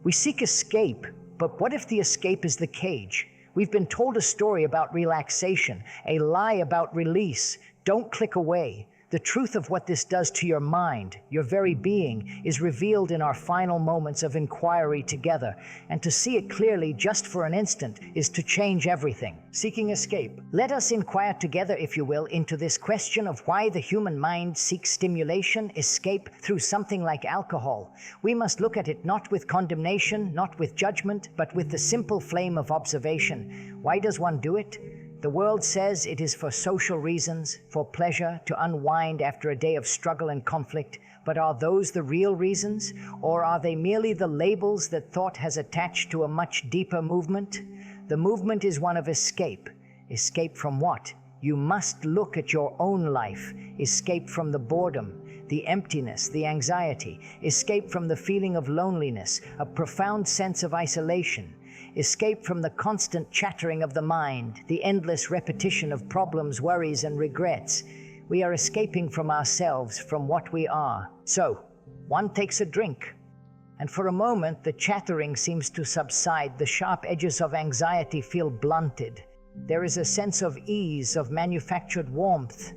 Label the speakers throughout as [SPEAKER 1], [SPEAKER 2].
[SPEAKER 1] We seek escape, but what if the escape is the cage? We've been told a story about relaxation, a lie about release. Don't click away. The truth of what this does to your mind, your very being, is revealed in our final moments of inquiry together. And to see it clearly just for an instant is to change everything. Seeking escape. Let us inquire together, if you will, into this question of why the human mind seeks stimulation, escape, through something like alcohol. We must look at it not with condemnation, not with judgment, but with the simple flame of observation. Why does one do it? The world says it is for social reasons, for pleasure, to unwind after a day of struggle and conflict. But are those the real reasons? Or are they merely the labels that thought has attached to a much deeper movement? The movement is one of escape. Escape from what? You must look at your own life. Escape from the boredom, the emptiness, the anxiety. Escape from the feeling of loneliness, a profound sense of isolation. Escape from the constant chattering of the mind, the endless repetition of problems, worries, and regrets. We are escaping from ourselves, from what we are. So, one takes a drink, and for a moment the chattering seems to subside, the sharp edges of anxiety feel blunted. There is a sense of ease, of manufactured warmth.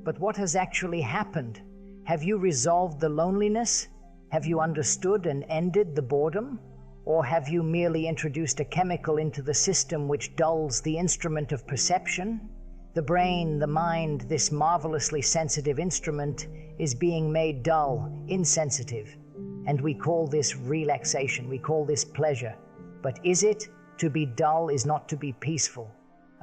[SPEAKER 1] But what has actually happened? Have you resolved the loneliness? Have you understood and ended the boredom? Or have you merely introduced a chemical into the system which dulls the instrument of perception? The brain, the mind, this marvelously sensitive instrument, is being made dull, insensitive. And we call this relaxation, we call this pleasure. But is it? To be dull is not to be peaceful.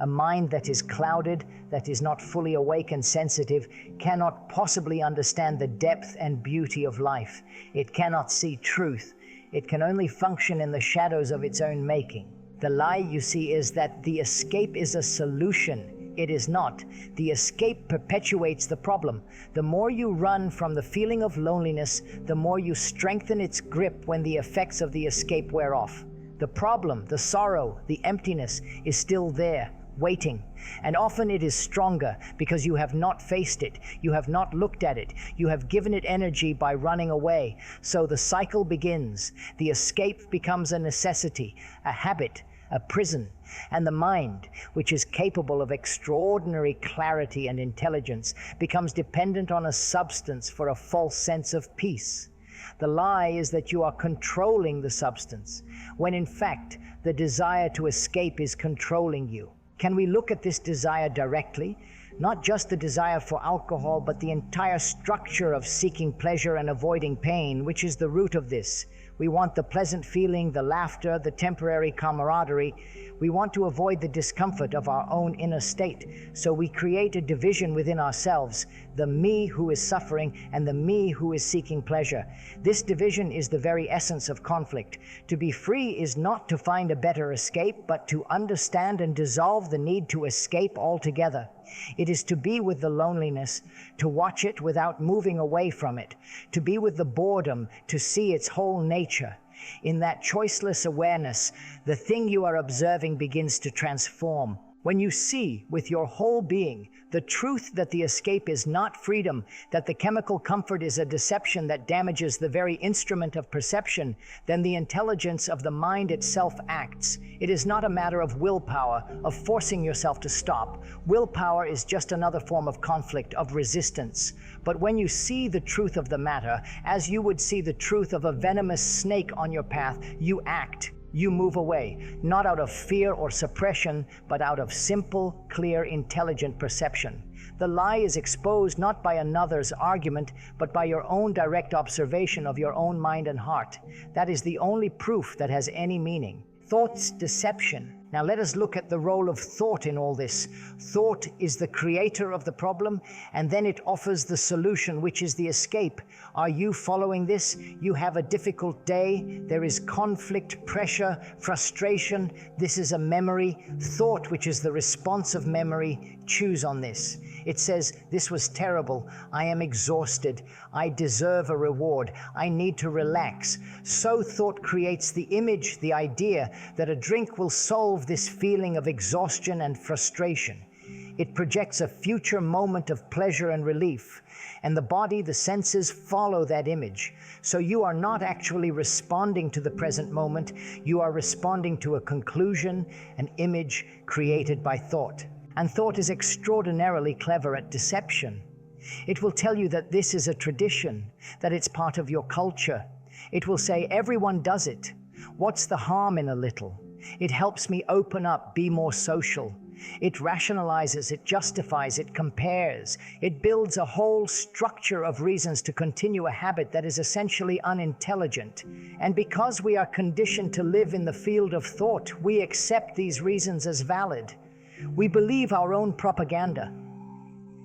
[SPEAKER 1] A mind that is clouded, that is not fully awake and sensitive, cannot possibly understand the depth and beauty of life. It cannot see truth. It can only function in the shadows of its own making. The lie, you see, is that the escape is a solution. It is not. The escape perpetuates the problem. The more you run from the feeling of loneliness, the more you strengthen its grip when the effects of the escape wear off. The problem, the sorrow, the emptiness is still there, waiting. And often it is stronger because you have not faced it, you have not looked at it, you have given it energy by running away. So the cycle begins. The escape becomes a necessity, a habit, a prison. And the mind, which is capable of extraordinary clarity and intelligence, becomes dependent on a substance for a false sense of peace. The lie is that you are controlling the substance, when in fact the desire to escape is controlling you. Can we look at this desire directly? Not just the desire for alcohol, but the entire structure of seeking pleasure and avoiding pain, which is the root of this. We want the pleasant feeling, the laughter, the temporary camaraderie. We want to avoid the discomfort of our own inner state. So we create a division within ourselves, the me who is suffering and the me who is seeking pleasure. This division is the very essence of conflict. To be free is not to find a better escape, but to understand and dissolve the need to escape altogether. It is to be with the loneliness, to watch it without moving away from it, to be with the boredom, to see its whole nature. In that choiceless awareness, the thing you are observing begins to transform. When you see with your whole being the truth that the escape is not freedom, that the chemical comfort is a deception that damages the very instrument of perception, then the intelligence of the mind itself acts. It is not a matter of willpower, of forcing yourself to stop. Willpower is just another form of conflict, of resistance. But when you see the truth of the matter, as you would see the truth of a venomous snake on your path, you act. You move away, not out of fear or suppression, but out of simple, clear, intelligent perception. The lie is exposed not by another's argument, but by your own direct observation of your own mind and heart. That is the only proof that has any meaning. Thought's deception. Now let us look at the role of thought in all this. Thought is the creator of the problem, and then it offers the solution, which is the escape. Are you following this? You have a difficult day. There is conflict, pressure, frustration. This is a memory. Thought, which is the response of memory, chews on this. It says, this was terrible. I am exhausted. I deserve a reward. I need to relax. So thought creates the image, the idea that a drink will solve this feeling of exhaustion and frustration. It projects a future moment of pleasure and relief, and the body, the senses follow that image. So you are not actually responding to the present moment, you are responding to a conclusion, an image created by thought. And thought is extraordinarily clever at deception. It will tell you that this is a tradition, that it's part of your culture. It will say, everyone does it. What's the harm in a little? It helps me open up, be more social. It rationalizes, it justifies, it compares. It builds a whole structure of reasons to continue a habit that is essentially unintelligent. And because we are conditioned to live in the field of thought, we accept these reasons as valid. We believe our own propaganda.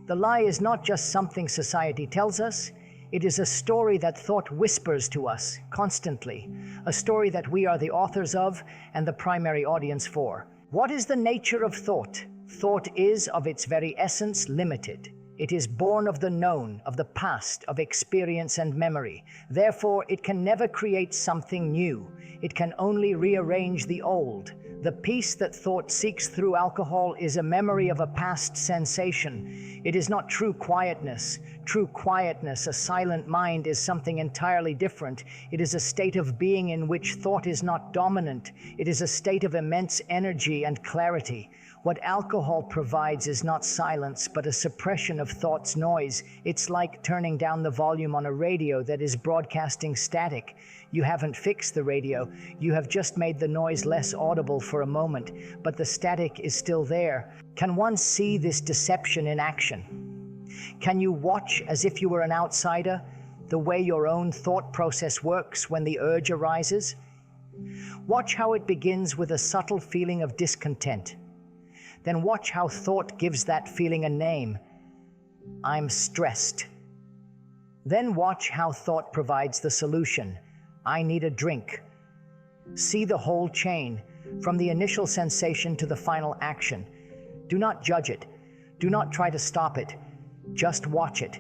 [SPEAKER 1] The lie is not just something society tells us. It is a story that thought whispers to us constantly, a story that we are the authors of and the primary audience for. What is the nature of thought? Thought is, of its very essence, limited. It is born of the known, of the past, of experience and memory. Therefore, it can never create something new. It can only rearrange the old. The peace that thought seeks through alcohol is a memory of a past sensation. It is not true quietness. True quietness, a silent mind, is something entirely different. It is a state of being in which thought is not dominant. It is a state of immense energy and clarity. What alcohol provides is not silence, but a suppression of thought's noise. It's like turning down the volume on a radio that is broadcasting static. You haven't fixed the radio, you have just made the noise less audible for a moment, but the static is still there. Can one see this deception in action? Can you watch, as if you were an outsider, the way your own thought process works when the urge arises? Watch how it begins with a subtle feeling of discontent. Then watch how thought gives that feeling a name. I'm stressed. Then watch how thought provides the solution. I need a drink. See the whole chain, from the initial sensation to the final action. Do not judge it. Do not try to stop it. Just watch it.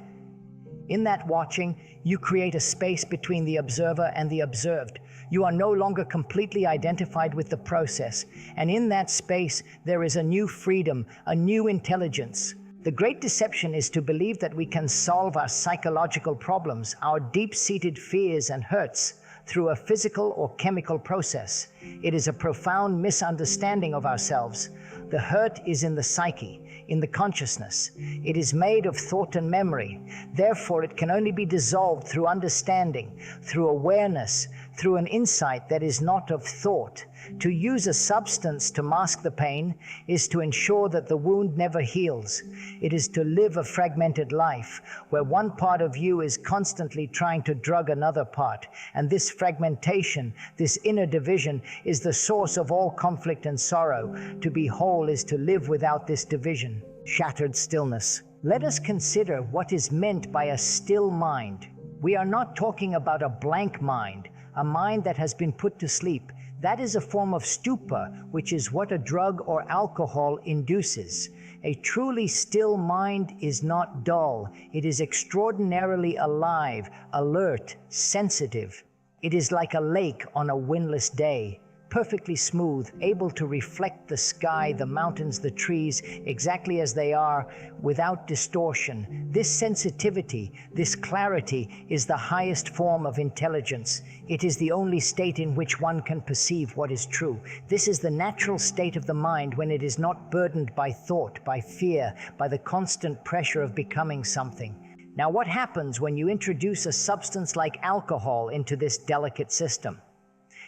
[SPEAKER 1] In that watching, you create a space between the observer and the observed. You are no longer completely identified with the process, and in that space there is a new freedom, a new intelligence. The great deception is to believe that we can solve our psychological problems, our deep-seated fears and hurts, through a physical or chemical process. It is a profound misunderstanding of ourselves. The hurt is in the psyche, in the consciousness. It is made of thought and memory. Therefore, it can only be dissolved through understanding, through awareness, through an insight that is not of thought. To use a substance to mask the pain is to ensure that the wound never heals. It is to live a fragmented life where one part of you is constantly trying to drug another part. And this fragmentation, this inner division, is the source of all conflict and sorrow. To be whole is to live without this division. Shattered stillness. Let us consider what is meant by a still mind. We are not talking about a blank mind, a mind that has been put to sleep. That is a form of stupor, which is what a drug or alcohol induces. A truly still mind is not dull. It is extraordinarily alive, alert, sensitive. It is like a lake on a windless day, perfectly smooth, able to reflect the sky, the mountains, the trees, exactly as they are, without distortion. This sensitivity, this clarity, is the highest form of intelligence. It is the only state in which one can perceive what is true. This is the natural state of the mind when it is not burdened by thought, by fear, by the constant pressure of becoming something. Now, what happens when you introduce a substance like alcohol into this delicate system?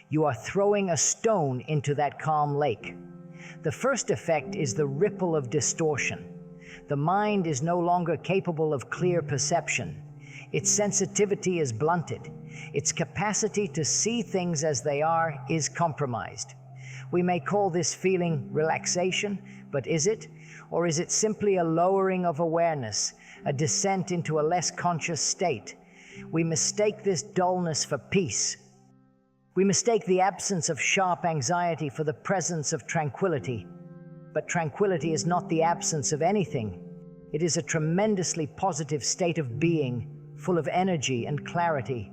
[SPEAKER 1] You are throwing a stone into that calm lake. The first effect is the ripple of distortion. The mind is no longer capable of clear perception. Its sensitivity is blunted. Its capacity to see things as they are is compromised. We may call this feeling relaxation, but is it? Or is it simply a lowering of awareness, a descent into a less conscious state? We mistake this dullness for peace. We mistake the absence of sharp anxiety for the presence of tranquility. But tranquility is not the absence of anything. It is a tremendously positive state of being, full of energy and clarity.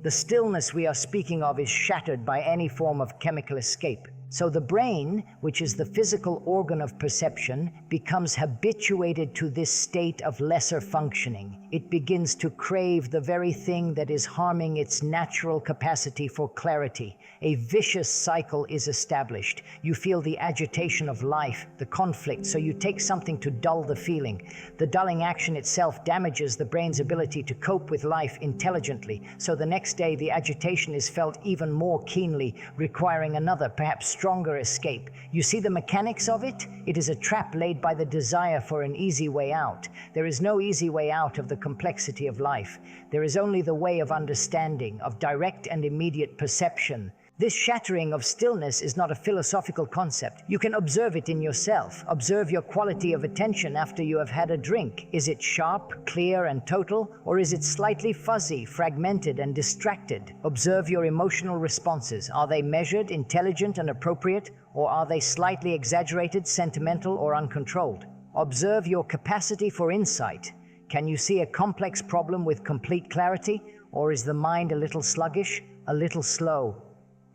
[SPEAKER 1] The stillness we are speaking of is shattered by any form of chemical escape. So the brain, which is the physical organ of perception, becomes habituated to this state of lesser functioning. It begins to crave the very thing that is harming its natural capacity for clarity. A vicious cycle is established. You feel the agitation of life, the conflict, so you take something to dull the feeling. The dulling action itself damages the brain's ability to cope with life intelligently, so the next day the agitation is felt even more keenly, requiring another, perhaps stronger escape. You see the mechanics of it? It is a trap laid by the desire for an easy way out. There is no easy way out of the complexity of life. There is only the way of understanding, of direct and immediate perception. This shattering of stillness is not a philosophical concept. You can observe it in yourself. Observe your quality of attention after you have had a drink. Is it sharp, clear, and total, or is it slightly fuzzy, fragmented, and distracted? Observe your emotional responses. Are they measured, intelligent, and appropriate, or are they slightly exaggerated, sentimental, or uncontrolled? Observe your capacity for insight. Can you see a complex problem with complete clarity, or is the mind a little sluggish, a little slow?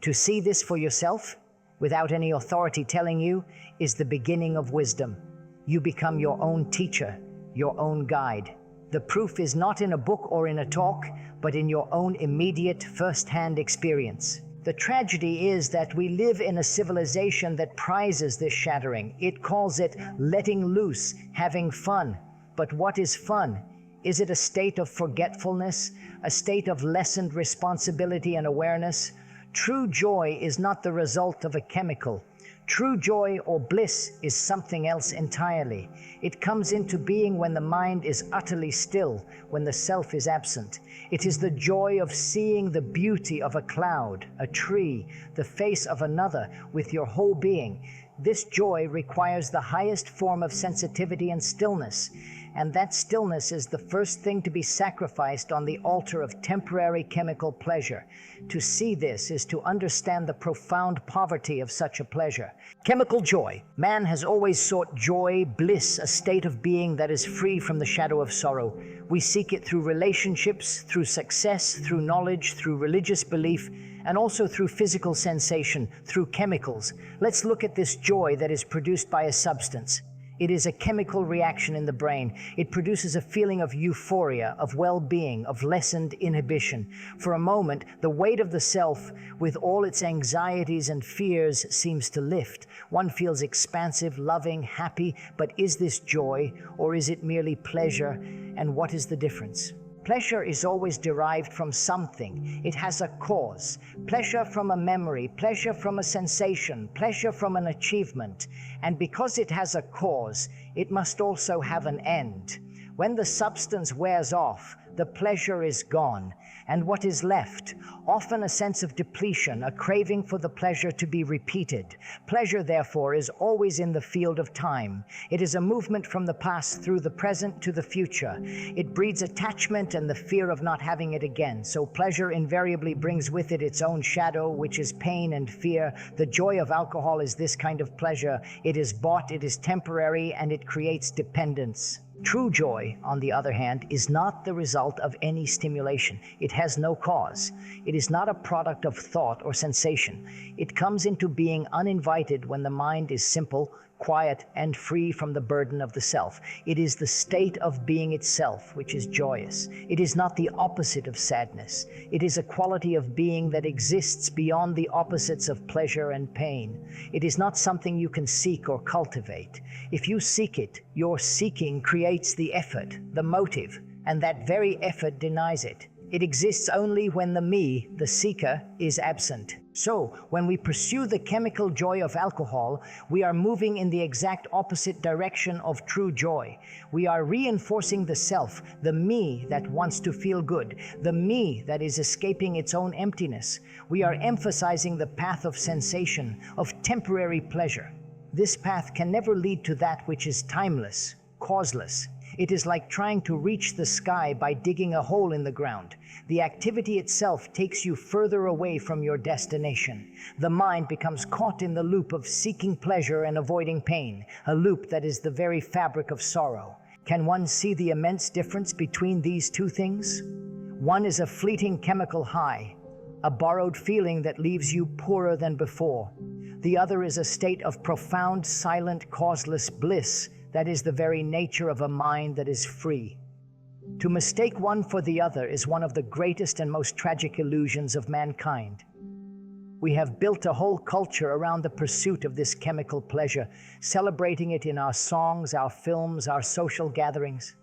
[SPEAKER 1] To see this for yourself, without any authority telling you, is the beginning of wisdom. You become your own teacher, your own guide. The proof is not in a book or in a talk, but in your own immediate, first-hand experience. The tragedy is that we live in a civilization that prizes this shattering. It calls it letting loose, having fun. But what is fun? Is it a state of forgetfulness, a state of lessened responsibility and awareness? True joy is not the result of a chemical. True joy or bliss is something else entirely. It comes into being when the mind is utterly still, when the self is absent. It is the joy of seeing the beauty of a cloud, a tree, the face of another with your whole being. This joy requires the highest form of sensitivity and stillness, and that stillness is the first thing to be sacrificed on the altar of temporary chemical pleasure. To see this is to understand the profound poverty of such a pleasure. Chemical joy. Man has always sought joy, bliss, a state of being that is free from the shadow of sorrow. We seek it through relationships, through success, through knowledge, through religious belief, and also through physical sensation, through chemicals. Let's look at this joy that is produced by a substance. It is a chemical reaction in the brain. It produces a feeling of euphoria, of well-being, of lessened inhibition. For a moment, the weight of the self, with all its anxieties and fears, seems to lift. One feels expansive, loving, happy, but is this joy, or is it merely pleasure? And what is the difference? Pleasure is always derived from something. It has a cause. Pleasure from a memory, pleasure from a sensation, pleasure from an achievement. And because it has a cause, it must also have an end. When the substance wears off, the pleasure is gone. And what is left? Often a sense of depletion, a craving for the pleasure to be repeated. Pleasure, therefore, is always in the field of time. It is a movement from the past through the present to the future. It breeds attachment and the fear of not having it again. So pleasure invariably brings with it its own shadow, which is pain and fear. The joy of alcohol is this kind of pleasure. It is bought, it is temporary, and it creates dependence. True joy, on the other hand, is not the result of any stimulation. It has no cause. It is not a product of thought or sensation. It comes into being uninvited when the mind is simple, quiet, and free from the burden of the self. It is the state of being itself which is joyous. It is not the opposite of sadness. It is a quality of being that exists beyond the opposites of pleasure and pain. It is not something you can seek or cultivate. If you seek it, your seeking creates the effort, the motive, and that very effort denies it. It exists only when the me, the seeker, is absent. So, when we pursue the chemical joy of alcohol, we are moving in the exact opposite direction of true joy. We are reinforcing the self, the me that wants to feel good, the me that is escaping its own emptiness. We are emphasizing the path of sensation, of temporary pleasure. This path can never lead to that which is timeless, causeless. It is like trying to reach the sky by digging a hole in the ground. The activity itself takes you further away from your destination. The mind becomes caught in the loop of seeking pleasure and avoiding pain, a loop that is the very fabric of sorrow. Can one see the immense difference between these two things? One is a fleeting chemical high, a borrowed feeling that leaves you poorer than before. The other is a state of profound, silent, causeless bliss that is the very nature of a mind that is free. To mistake one for the other is one of the greatest and most tragic illusions of mankind. We have built a whole culture around the pursuit of this chemical pleasure, celebrating it in our songs, our films, our social gatherings.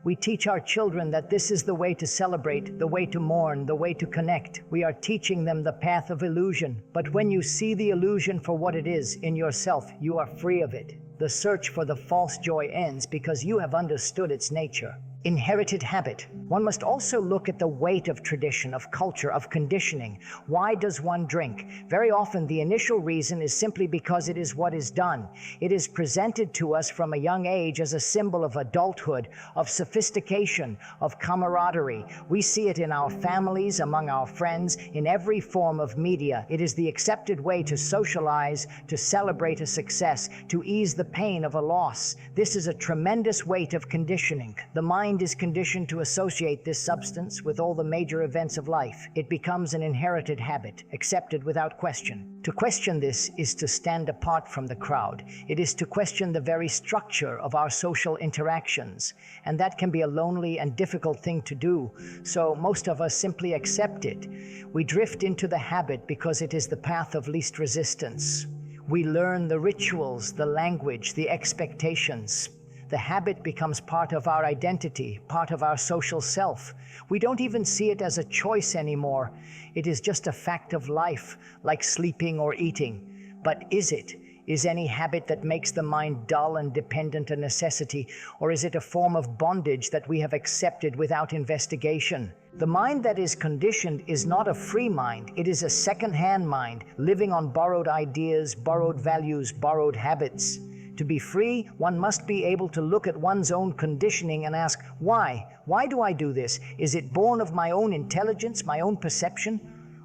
[SPEAKER 1] We teach our children that this is the way to celebrate, the way to mourn, the way to connect. We are teaching them the path of illusion. But when you see the illusion for what it is in yourself, you are free of it. The search for the false joy ends because you have understood its nature. Inherited habit. One must also look at the weight of tradition, of culture, of conditioning. Why does one drink? Very often the initial reason is simply because it is what is done. It is presented to us from a young age as a symbol of adulthood, of sophistication, of camaraderie. We see it in our families, among our friends, in every form of media. It is the accepted way to socialize, to celebrate a success, to ease the pain of a loss. This is a tremendous weight of conditioning. The mind is conditioned to associate this substance with all the major events of life. It becomes an inherited habit, accepted without question. To question this is to stand apart from the crowd. It is to question the very structure of our social interactions, and that can be a lonely and difficult thing to do, so most of us simply accept it. We drift into the habit because it is the path of least resistance. We learn the rituals, the language, the expectations. The habit becomes part of our identity, part of our social self. We don't even see it as a choice anymore. It is just a fact of life, like sleeping or eating. But is it? Is any habit that makes the mind dull and dependent a necessity, or is it a form of bondage that we have accepted without investigation? The mind that is conditioned is not a free mind. It is a second-hand mind, living on borrowed ideas, borrowed values, borrowed habits. To be free, one must be able to look at one's own conditioning and ask, why? Why do I do this? Is it born of my own intelligence, my own perception?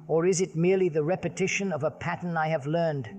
[SPEAKER 1] Or is it merely the repetition of a pattern I have learned?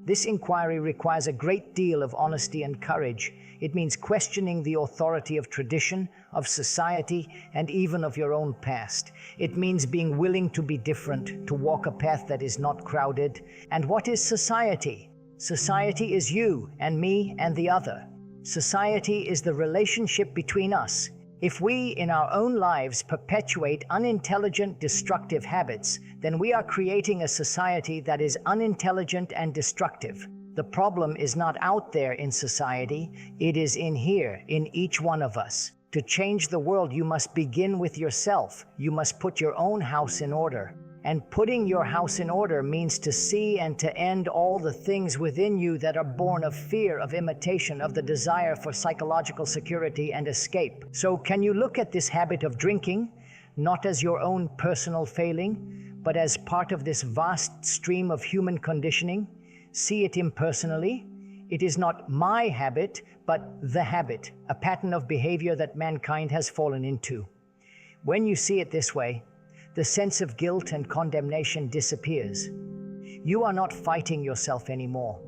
[SPEAKER 1] This inquiry requires a great deal of honesty and courage. It means questioning the authority of tradition, of society, and even of your own past. It means being willing to be different, to walk a path that is not crowded. And what is society? Society is you and me and the other. Society is the relationship between us. If we in our own lives perpetuate unintelligent, destructive habits, then we are creating a society that is unintelligent and destructive. The problem is not out there in society, it is in here, in each one of us. To change the world, you must begin with yourself. You must put your own house in order. And putting your house in order means to see and to end all the things within you that are born of fear, of imitation, of the desire for psychological security and escape. So can you look at this habit of drinking, not as your own personal failing, but as part of this vast stream of human conditioning? See it impersonally. It is not my habit, but the habit, a pattern of behavior that mankind has fallen into. When you see it this way, the sense of guilt and condemnation disappears. You are not fighting yourself anymore.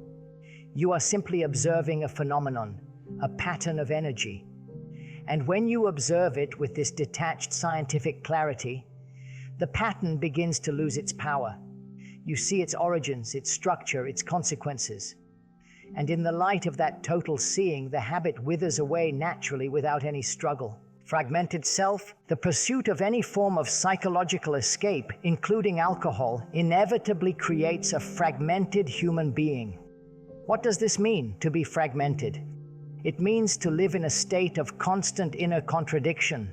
[SPEAKER 1] You are simply observing a phenomenon, a pattern of energy. And when you observe it with this detached scientific clarity, the pattern begins to lose its power. You see its origins, its structure, its consequences. And in the light of that total seeing, the habit withers away naturally without any struggle. Fragmented self, the pursuit of any form of psychological escape, including alcohol, inevitably creates a fragmented human being. What does this mean, to be fragmented? It means to live in a state of constant inner contradiction.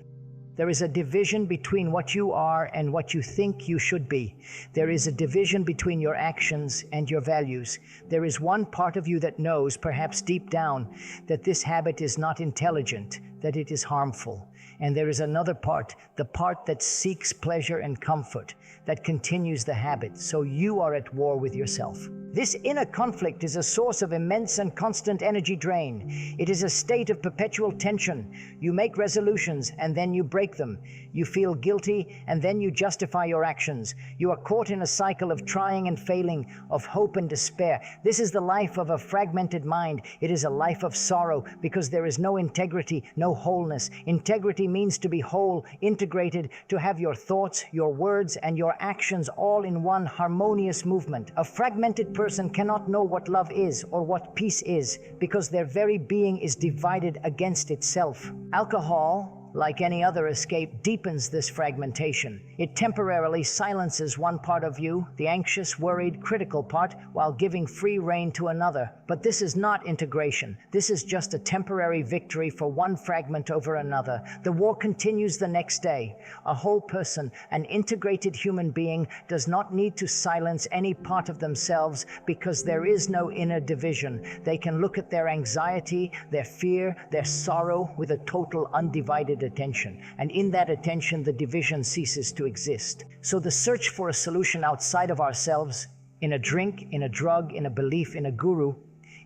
[SPEAKER 1] There is a division between what you are and what you think you should be. There is a division between your actions and your values. There is one part of you that knows, perhaps deep down, that this habit is not intelligent, that it is harmful. And there is another part, the part that seeks pleasure and comfort, that continues the habit. So you are at war with yourself. This inner conflict is a source of immense and constant energy drain. It is a state of perpetual tension. You make resolutions and then you break them. You feel guilty and then you justify your actions. You are caught in a cycle of trying and failing, of hope and despair. This is the life of a fragmented mind. It is a life of sorrow because there is no integrity, no wholeness. Integrity means to be whole, integrated, to have your thoughts, your words, and your actions all in one harmonious movement. A fragmented person person cannot know what love is or what peace is because their very being is divided against itself. Alcohol, like any other escape, deepens this fragmentation. It temporarily silences one part of you, the anxious, worried, critical part, while giving free rein to another. But this is not integration. This is just a temporary victory for one fragment over another. The war continues the next day. A whole person, an integrated human being, does not need to silence any part of themselves because there is no inner division. They can look at their anxiety, their fear, their sorrow with a total undivided attention, and in that attention the division ceases to exist. So the search for a solution outside of ourselves, in a drink, in a drug, in a belief, in a guru,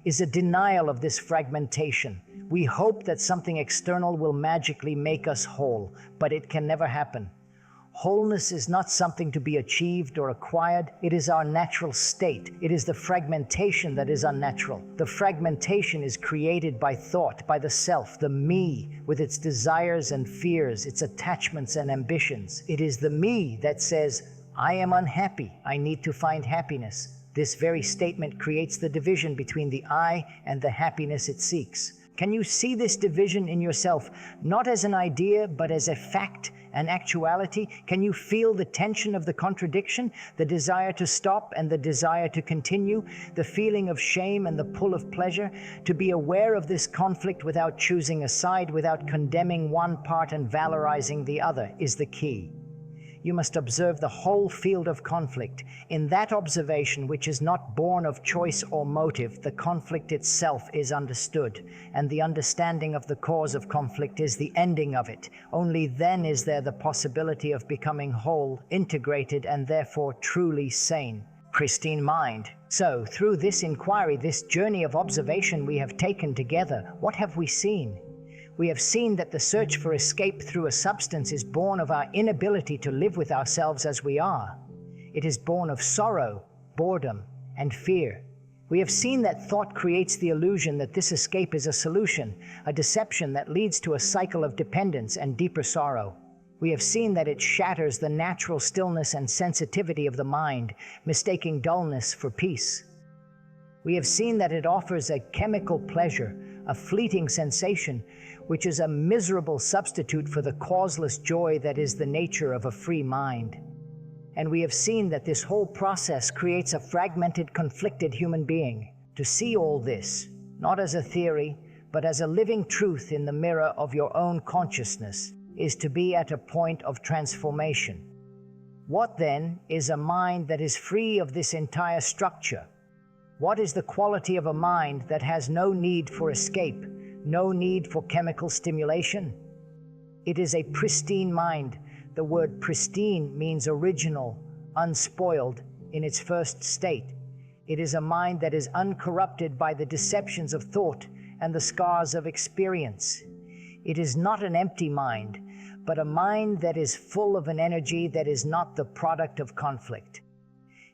[SPEAKER 1] is a denial of this fragmentation. We hope that something external will magically make us whole, but it can never happen. Wholeness is not something to be achieved or acquired. It is our natural state. It is the fragmentation that is unnatural. The fragmentation is created by thought, by the self, the me, with its desires and fears, its attachments and ambitions. It is the me that says, I am unhappy. I need to find happiness. This very statement creates the division between the I and the happiness it seeks. Can you see this division in yourself, not as an idea, but as a fact, an actuality? Can you feel the tension of the contradiction, the desire to stop and the desire to continue, the feeling of shame and the pull of pleasure? To be aware of this conflict without choosing a side, without condemning one part and valorizing the other, is the key. You must observe the whole field of conflict. In that observation, which is not born of choice or motive, the conflict itself is understood, and the understanding of the cause of conflict is the ending of it. Only then is there the possibility of becoming whole, integrated, and therefore truly sane. Pristine mind. So, through this inquiry, this journey of observation we have taken together, what have we seen? We have seen that the search for escape through a substance is born of our inability to live with ourselves as we are. It is born of sorrow, boredom, and fear. We have seen that thought creates the illusion that this escape is a solution, a deception that leads to a cycle of dependence and deeper sorrow. We have seen that it shatters the natural stillness and sensitivity of the mind, mistaking dullness for peace. We have seen that it offers a chemical pleasure, a fleeting sensation, which is a miserable substitute for the causeless joy that is the nature of a free mind. And we have seen that this whole process creates a fragmented, conflicted human being. To see all this, not as a theory, but as a living truth in the mirror of your own consciousness, is to be at a point of transformation. What then is a mind that is free of this entire structure? What is the quality of a mind that has no need for escape, no need for chemical stimulation? It is a pristine mind. The word pristine means original, unspoiled in its first state. It is a mind that is uncorrupted by the deceptions of thought and the scars of experience. It is not an empty mind, but a mind that is full of an energy that is not the product of conflict.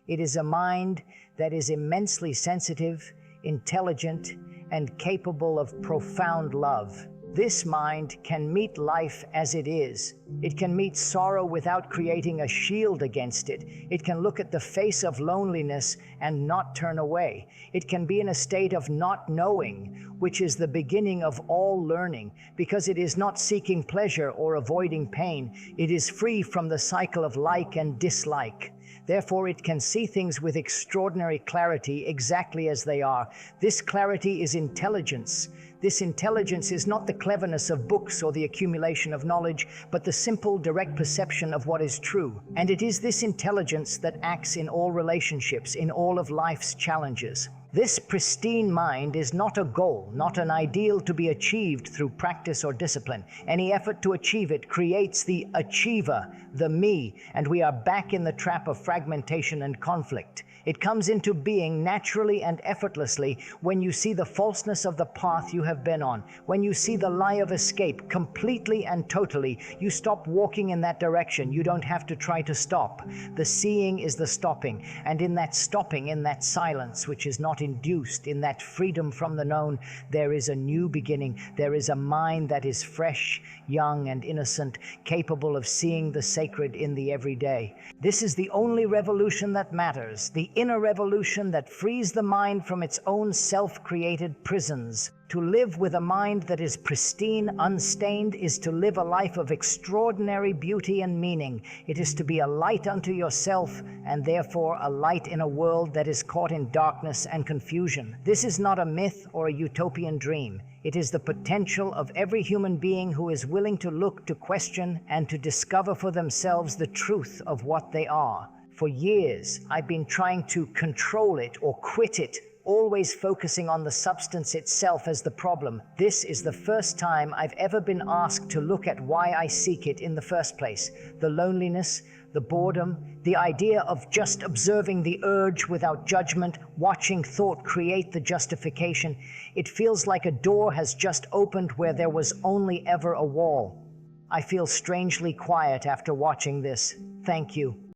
[SPEAKER 1] It is a mind that is immensely sensitive, intelligent, and capable of profound love. This mind can meet life as it is. It can meet sorrow without creating a shield against it. It can look at the face of loneliness and not turn away. It can be in a state of not knowing, which is the beginning of all learning, because it is not seeking pleasure or avoiding pain. It is free from the cycle of like and dislike. Therefore, it can see things with extraordinary clarity exactly as they are. This clarity is intelligence. This intelligence is not the cleverness of books or the accumulation of knowledge, but the simple, direct perception of what is true. And it is this intelligence that acts in all relationships, in all of life's challenges. This pristine mind is not a goal, not an ideal to be achieved through practice or discipline. Any effort to achieve it creates the achiever, the me, and we are back in the trap of fragmentation and conflict. It comes into being naturally and effortlessly when you see the falseness of the path you have been on. When you see the lie of escape completely and totally, you stop walking in that direction. You don't have to try to stop. The seeing is the stopping, and in that stopping, in that silence, which is not induced. In that freedom from the known, there is a new beginning. There is a mind that is fresh, young, and innocent, capable of seeing the sacred in the everyday. This is the only revolution that matters, the inner revolution that frees the mind from its own self-created prisons. To live with a mind that is pristine, unstained, is to live a life of extraordinary beauty and meaning. It is to be a light unto yourself, and therefore a light in a world that is caught in darkness and confusion. This is not a myth or a utopian dream. It is the potential of every human being who is willing to look, to question, and to discover for themselves the truth of what they are. For years, I've been trying to control it or quit it, always focusing on the substance itself as the problem. This is the first time I've ever been asked to look at why I seek it in the first place. The loneliness, the boredom, the idea of just observing the urge without judgment, watching thought create the justification. It feels like a door has just opened where there was only ever a wall. I feel strangely quiet after watching this. Thank you.